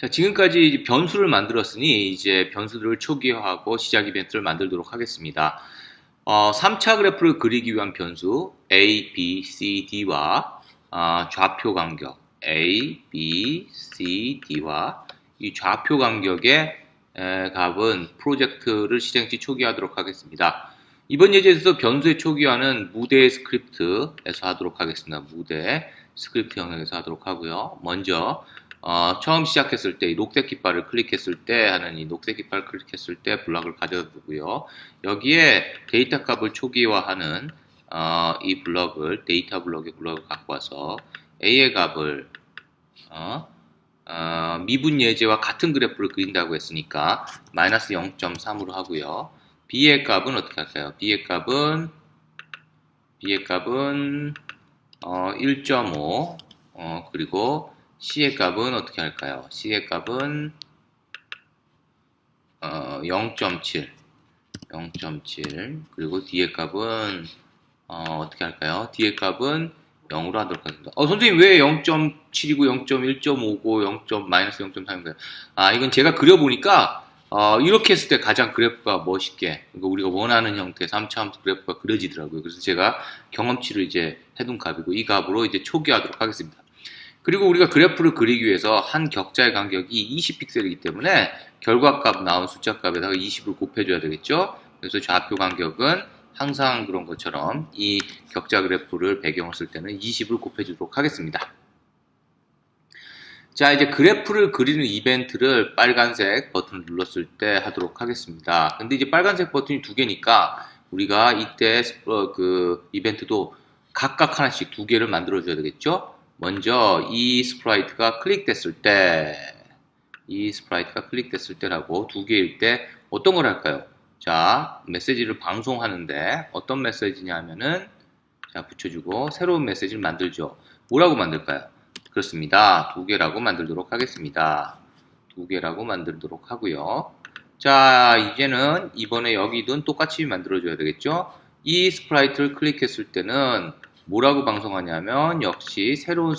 자, 지금까지 변수를 만들었으니 이제 변수들을 초기화하고 시작 이벤트를 만들도록 하겠습니다. 3차 그래프를 그리기 위한 변수 A, B, C, D와 좌표 간격 A, B, C, D와 이 좌표 간격의 값은 프로젝트를 시행시 초기화하도록 하겠습니다. 이번 예제에서 변수의 초기화는 무대 스크립트에서 하도록 하겠습니다. 무대 스크립트 영역에서 하도록 하고요. 먼저 처음 시작했을 때 이 녹색 깃발을 클릭했을 때 하는 이 녹색 깃발을 클릭했을 때 블럭을 가져다 두고요. 여기에 데이터 값을 초기화하는 이 블럭을 데이터 블럭의 블럭을 갖고 와서 A의 값을 미분 예제와 같은 그래프를 그린다고 했으니까 마이너스 0.3으로 하고요. B의 값은 어떻게 할까요? B의 값은 1.5 그리고 C의 값은 어떻게 할까요? C의 값은 0.7 그리고 D의 값은 어떻게 할까요? D의 값은 0으로 하도록 하겠습니다. 선생님 왜 0.7이고 0.1.5고 0.-0.3인가요? 이건 제가 그려보니까 이렇게 했을 때 가장 그래프가 멋있게 그러니까 우리가 원하는 형태의 3차 함수 그래프가 그려지더라고요. 그래서 제가 경험치를 이제 해둔 값이고 이 값으로 이제 초기화하도록 하겠습니다. 그리고 우리가 그래프를 그리기 위해서 한 격자의 간격이 20픽셀이기 때문에 결과값 나온 숫자값에다가 20을 곱해줘야 되겠죠. 그래서 좌표 간격은 항상 그런 것처럼 이 격자 그래프를 배경을 쓸 때는 20을 곱해주도록 하겠습니다. 자, 이제 그래프를 그리는 이벤트를 빨간색 버튼을 눌렀을 때 하도록 하겠습니다. 근데 이제 빨간색 버튼이 두 개니까 우리가 이때 그 이벤트도 각각 하나씩 두 개를 만들어 줘야 되겠죠. 먼저 이 스프라이트가 클릭됐을 때라고 두 개일 때 어떤 걸 할까요? 자, 메시지를 방송하는데 어떤 메시지냐 하면은 자, 붙여주고 새로운 메시지를 만들죠. 뭐라고 만들까요? 그렇습니다. 두 개라고 만들도록 하겠습니다. 두 개라고 만들도록 하고요. 자, 이제는 이번에 여기든 똑같이 만들어줘야 되겠죠? 이 스프라이트를 클릭했을 때는 뭐라고 방송하냐면 역시 새로운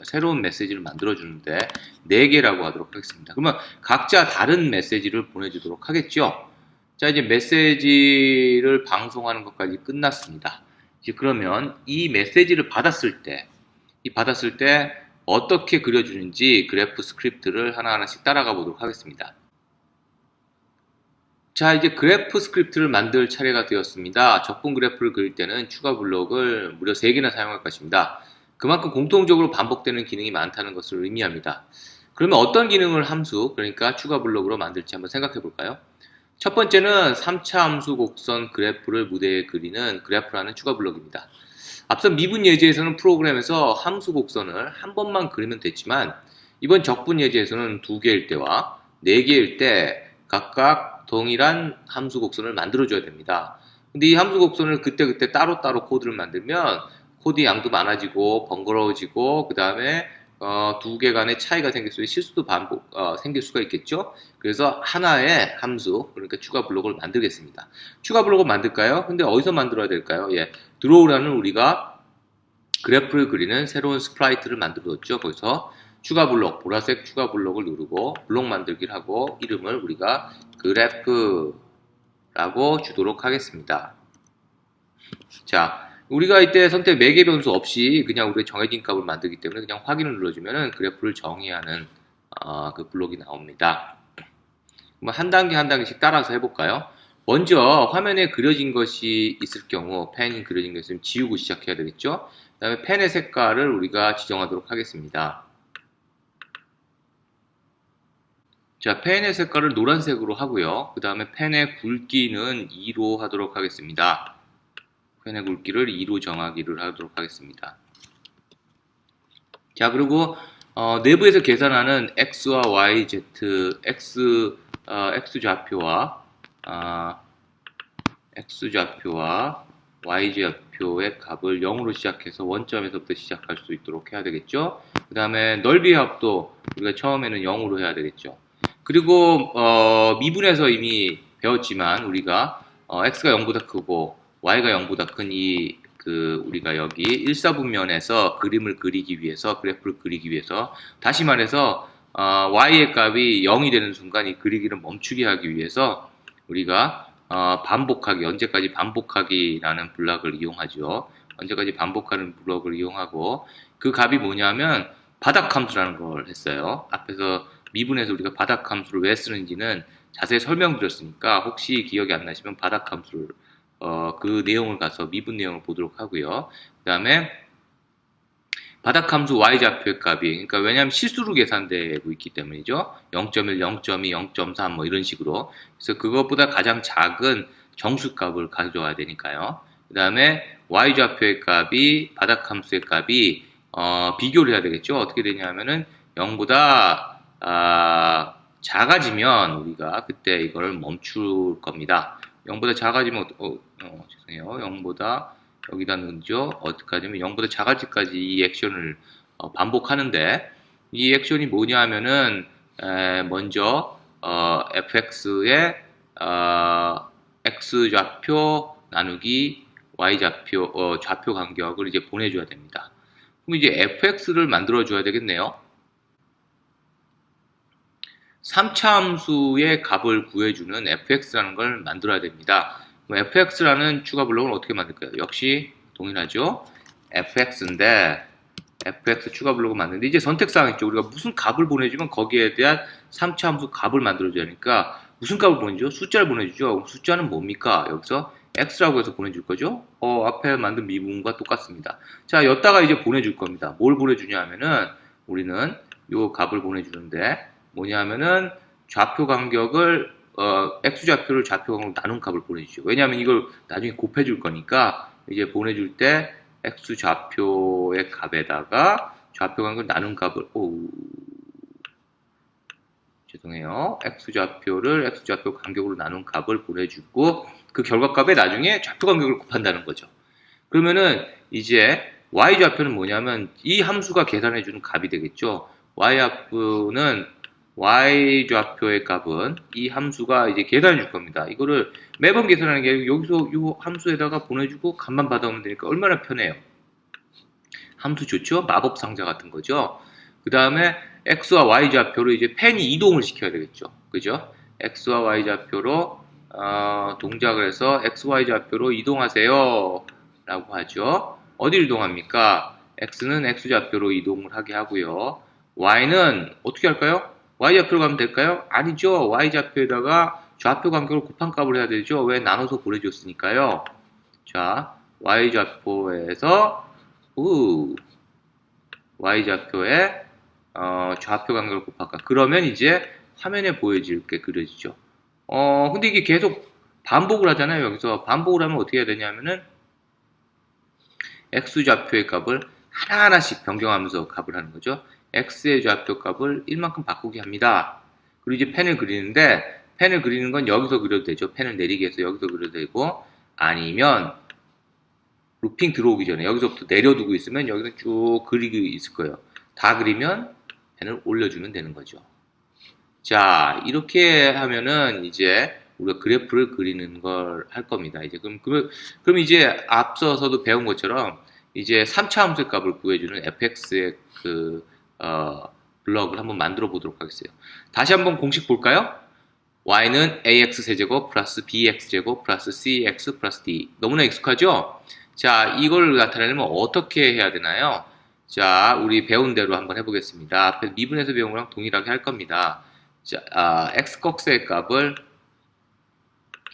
새로운 메시지를 만들어주는데 4개라고 하도록 하겠습니다. 그러면 각자 다른 메시지를 보내주도록 하겠죠? 자, 이제 메시지를 방송하는 것까지 끝났습니다. 이제 그러면 이 메시지를 받았을 때 어떻게 그려주는지 그래프 스크립트를 하나하나씩 따라가 보도록 하겠습니다. 자, 이제 그래프 스크립트를 만들 차례가 되었습니다. 적분 그래프를 그릴 때는 추가 블록을 무려 3개나 사용할 것입니다. 그만큼 공통적으로 반복되는 기능이 많다는 것을 의미합니다. 그러면 어떤 기능을 그러니까 추가 블록으로 만들지 한번 생각해 볼까요? 첫 번째는 3차 함수 곡선 그래프를 무대에 그리는 그래프라는 추가 블록입니다. 앞서 미분 예제에서는 프로그램에서 함수 곡선을 한 번만 그리면 됐지만 이번 적분 예제에서는 2개일 때와 4개일 때 각각 동일한 함수 곡선을 만들어줘야 됩니다. 근데 이 함수 곡선을 그때그때 따로따로 코드를 만들면 코드 양도 많아지고 번거로워지고 그 다음에 두 개 간의 차이가 생길 수 있고 실수도 생길 수가 있겠죠. 그래서 하나의 함수 그러니까 추가 블록을 만들겠습니다. 추가 블록을 만들까요? 근데 어디서 만들어야 될까요? 드로우라는 우리가 그래프를 그리는 새로운 스프라이트를 만들어뒀죠. 거기서 추가 블록, 보라색 추가 블록을 누르고 블록 만들기를 하고 이름을 우리가 그래프라고 주도록 하겠습니다. 자, 우리가 이때 선택 매개 변수 없이 그냥 우리 정해진 값을 만들기 때문에 그냥 확인을 눌러주면 그래프를 정의하는 그 블록이 나옵니다. 한 단계 한 단계씩 따라서 해볼까요? 먼저 화면에 그려진 것이 있을 경우 펜이 그려진 것이 있으면 지우고 시작해야 되겠죠? 그 다음에 펜의 색깔을 우리가 지정하도록 하겠습니다. 자, 펜의 색깔을 노란색으로 하고요. 그 다음에 펜의 굵기는 2로 하도록 하겠습니다. 펜의 굵기를 2로 정하기를 하도록 하겠습니다. 자, 그리고 내부에서 계산하는 x와 y, z, x 좌표와 y 좌표의 값을 0으로 시작해서 원점에서부터 시작할 수 있도록 해야 되겠죠. 그 다음에 넓이의 합도 우리가 처음에는 0으로 해야 되겠죠. 그리고 미분에서 이미 배웠지만 우리가 x가 0보다 크고 y가 0보다 큰 우리가 여기 1사분면에서 그래프를 그리기 위해서 다시 말해서 y의 값이 0이 되는 순간 이 그리기를 멈추게 하기 위해서 우리가 반복하기, 언제까지 반복하기라는 블럭을 이용하죠. 언제까지 반복하는 블럭을 이용하고 그 값이 뭐냐면 바닥 함수라는 걸 했어요. 앞에서 미분에서 우리가 바닥 함수를 왜 쓰는지는 자세히 설명드렸으니까 혹시 기억이 안 나시면 바닥 함수를 그 내용을 가서 미분 내용을 보도록 하고요. 그 다음에 바닥 함수 y좌표의 값이 그러니까 왜냐하면 실수로 계산되고 있기 때문이죠. 0.1, 0.2, 0.3 뭐 이런 식으로. 그래서 그것보다 가장 작은 정수값을 가져와야 되니까요. 그 다음에 y좌표의 값이 바닥 함수의 값이 비교를 해야 되겠죠. 어떻게 되냐면은 0보다 작아지면 우리가 그때 이걸 멈출 겁니다. 0보다 작아지면 죄송해요. 0보다 여기다 넣죠. 어떻게 하면 0보다 작아지까지 이 액션을 반복하는데 이 액션이 뭐냐 하면은 먼저 fx의 x좌표 나누기 y좌표 좌표 간격을 이제 보내줘야 됩니다. 그럼 이제 fx를 만들어 줘야 되겠네요. 3차 함수의 값을 구해주는 fx라는 걸 만들어야 됩니다. fx라는 추가 블록을 어떻게 만들까요? 역시 동일하죠. fx인데 fx 추가 블록을 만드는데 이제 선택사항 있죠. 우리가 무슨 값을 보내주면 거기에 대한 3차 함수 값을 만들어줘야 하니까 무슨 값을 보내주죠? 숫자를 보내주죠. 숫자는 뭡니까? 여기서 x라고 해서 보내줄 거죠. 앞에 만든 미분과 똑같습니다. 자, 여기다가 이제 보내줄 겁니다. 뭘 보내주냐 하면은 우리는 요 값을 보내주는데 뭐냐면은 좌표 간격을 x좌표를 좌표 간격으로 나눈 값을 보내주죠. 왜냐하면 이걸 나중에 곱해줄 거니까 이제 보내줄 때 x좌표의 값에다가 좌표 간격을 나눈 값을 죄송해요. x좌표를 x좌표 간격으로 나눈 값을 보내주고 그 결과값에 나중에 좌표 간격을 곱한다는 거죠. 그러면은 이제 y좌표는 뭐냐면 이 함수가 계산해주는 값이 되겠죠. y좌표의 값은 이 함수가 이제 계산해 줄 겁니다. 이거를 매번 계산하는 게 아니고 여기서 이 함수에다가 보내주고 값만 받아오면 되니까 얼마나 편해요. 함수 좋죠? 마법 상자 같은 거죠. 그 다음에 x와 y좌표로 이제 펜이 이동을 시켜야 되겠죠. 그죠? x와 y좌표로 동작을 해서 xy좌표로 이동하세요 라고 하죠. 어디를 이동합니까? x는 x좌표로 이동을 하게 하고요. y는 어떻게 할까요? y좌표로 가면 될까요? 아니죠. y좌표에다가 좌표 간격을 곱한 값을 해야 되죠. 왜? 나눠서 보내줬으니까요. 자, y좌표에서 y좌표에 좌표 간격을 곱할까? 그러면 이제 화면에 보여질 게 그려지죠. 근데 이게 계속 반복을 하잖아요. 여기서 반복을 하면 어떻게 해야 되냐면은 x좌표의 값을 하나하나씩 변경하면서 값을 하는 거죠. x의 좌표 값을 1만큼 바꾸게 합니다. 그리고 이제 펜을 그리는데 펜을 그리는 건 여기서 그려도 되죠. 펜을 내리게 해서 여기서 그려도 되고 아니면 루핑 들어오기 전에 여기서부터 내려두고 있으면 여기서 쭉 그리고 있을 거예요. 다 그리면 펜을 올려주면 되는 거죠. 자, 이렇게 하면은 이제 우리가 그래프를 그리는 걸 할 겁니다. 이제 그럼 이제 앞서서도 배운 것처럼 이제 3차 함수의 값을 구해주는 fx의 블럭을 한번 만들어 보도록 하겠어요. 다시 한번 공식 볼까요? y는 ax 세제곱 플러스 bx 제곱 플러스 cx 플러스 d. 너무나 익숙하죠? 자, 이걸 나타내려면 어떻게 해야 되나요? 자, 우리 배운 대로 한번 해보겠습니다. 앞에 미분에서 배운 거랑 동일하게 할 겁니다. 자, x꺽쇠의 값을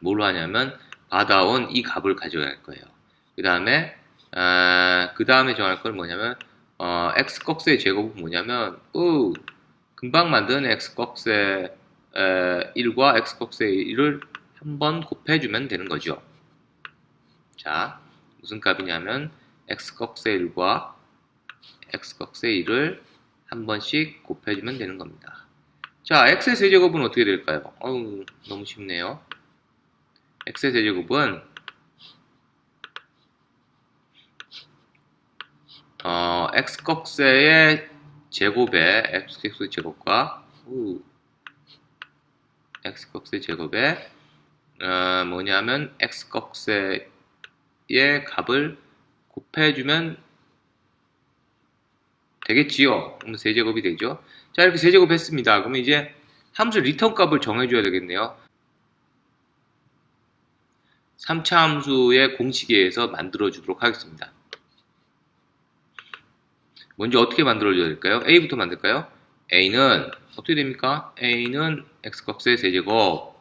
뭘로 하냐면 받아온 이 값을 가져갈 거예요. 그 다음에 정할 건 뭐냐면 x꺽쇠의 제곱은 뭐냐면 금방 만든 x꺽쇠 1과 x꺽쇠 1을 한번 곱해주면 되는 거죠. 자, 무슨 값이냐면 x꺽쇠 1과 x꺽쇠 1을 한 번씩 곱해주면 되는 겁니다. 자, x의 세제곱은 어떻게 될까요? 너무 쉽네요. x의 세제곱은 x꺽쇠의 제곱에 x꺽쇠 제곱과 x꺽쇠 제곱에 뭐냐면 x꺽쇠의 값을 곱해주면 되겠지요. 그러면 세제곱이 되죠. 자, 이렇게 세제곱 했습니다. 그러면 이제 함수 리턴 값을 정해줘야 되겠네요. 3차 함수의 공식에 의해서 만들어 주도록 하겠습니다. 먼저 어떻게 만들어줘야 될까요? A부터 만들까요? A는 어떻게 됩니까? A는 x값의 세제곱.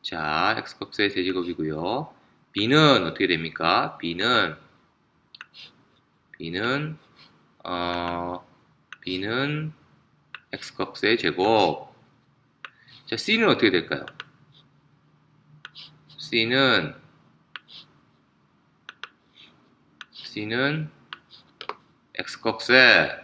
자, x값의 세제곱이고요. B는 어떻게 됩니까? B는 x값의 제곱. 자, C는 어떻게 될까요? C는 x값의,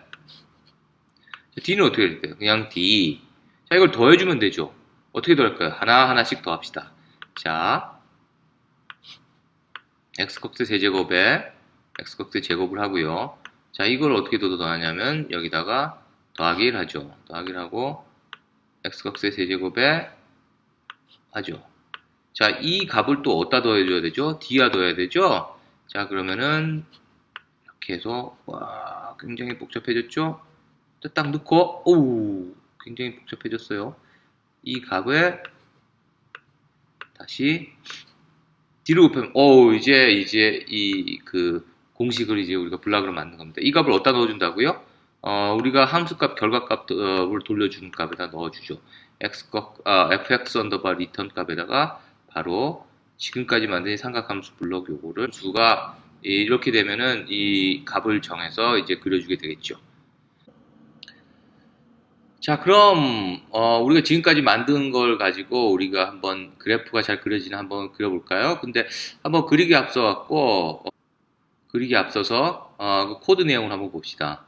D는 어떻게 될까요? 그냥 D. 자, 이걸 더해주면 되죠. 어떻게 더할까요? 하나하나씩 더합시다. 자, x값의 세제곱에 x값의 제곱을 하고요. 자, 이걸 어떻게 더하냐면 여기다가 더하기를 하죠. 더하기를 하고 x값의 세제곱에 하죠. 자, 이 값을 또 어디다 더해줘야 되죠? D야 더해야 되죠? 자, 그러면은 이렇게 해서 와, 굉장히 복잡해졌죠? 딱 넣고 오우, 굉장히 복잡해졌어요. 이 값에 다시 D로 곱하면 이제 이 그 공식을 이제 우리가 블락으로 만든 겁니다. 이 값을 어디다 넣어준다고요? 우리가 함수값 결과값을 돌려주는 값에다 넣어주죠. fx 언더바 리턴 값에다가 바로 지금까지 만든 이 삼각함수 블록 요거를 수가 이렇게 되면은 이 값을 정해서 이제 그려주게 되겠죠. 자, 그럼 우리가 지금까지 만든 걸 가지고 우리가 한번 그래프가 잘 그려지나 한번 그려볼까요? 근데 한번 그리기 앞서서 그 코드 내용을 한번 봅시다.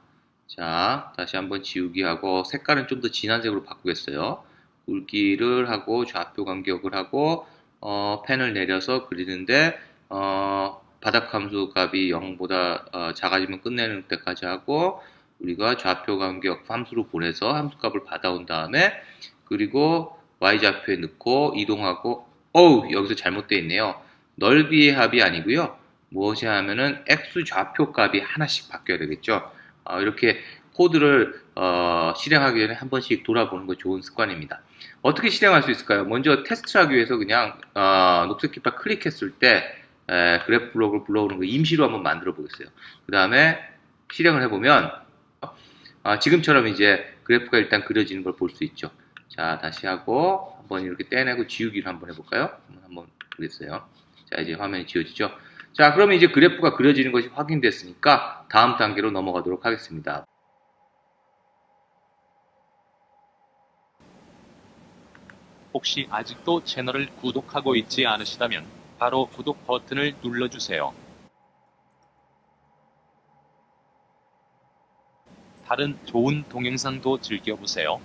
자, 다시 한번 지우기 하고 색깔은 좀 더 진한 색으로 바꾸겠어요. 굵기를 하고 좌표 간격을 하고 펜을 내려서 그리는데 바닥 함수 값이 0보다 작아지면 끝내는 때까지 하고 우리가 좌표 간격 함수로 보내서 함수 값을 받아온 다음에 그리고 y좌표에 넣고 이동하고 여기서 잘못되어 있네요. 넓이의 합이 아니고요. 무엇이 하면은 x 좌표 값이 하나씩 바뀌어야 되겠죠. 이렇게 코드를 실행하기 전에 한 번씩 돌아보는 거 좋은 습관입니다. 어떻게 실행할 수 있을까요? 먼저 테스트하기 위해서 그냥 녹색 깃발 클릭했을 때 그래프 블록을 불러오는 거 임시로 한번 만들어 보겠어요. 그 다음에 실행을 해보면 지금처럼 이제 그래프가 일단 그려지는 걸 볼 수 있죠. 자, 다시 하고 한번 이렇게 떼내고 지우기를 한번 해볼까요? 한번 그랬어요. 자, 이제 화면이 지워지죠. 자, 그러면 이제 그래프가 그려지는 것이 확인됐으니까 다음 단계로 넘어가도록 하겠습니다. 혹시 아직도 채널을 구독하고 있지 않으시다면 바로 구독 버튼을 눌러주세요. 다른 좋은 동영상도 즐겨보세요.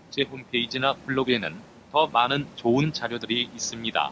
제 홈페이지나 블로그에는 더 많은 좋은 자료들이 있습니다.